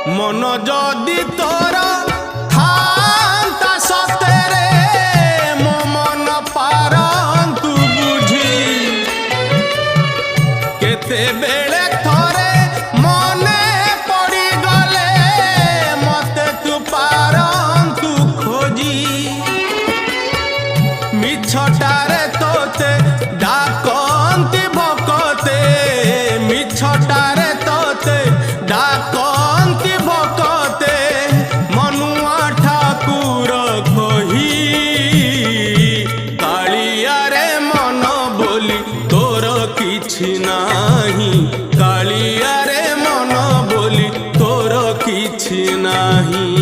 मन जदि तोर थांता सतेरे मो मन पारंतु बुझी केते बेले थरे मने पड़ी गले मते तू पारंतु खोजी मिछटारे तोते डाकंती भकते मिछटारे तोते डाकंती भकते मनुआ ठाकुर कही कालिया रे मन बोली तोर किछि नाही कालिया रे मन बोली तोर किछि नाही।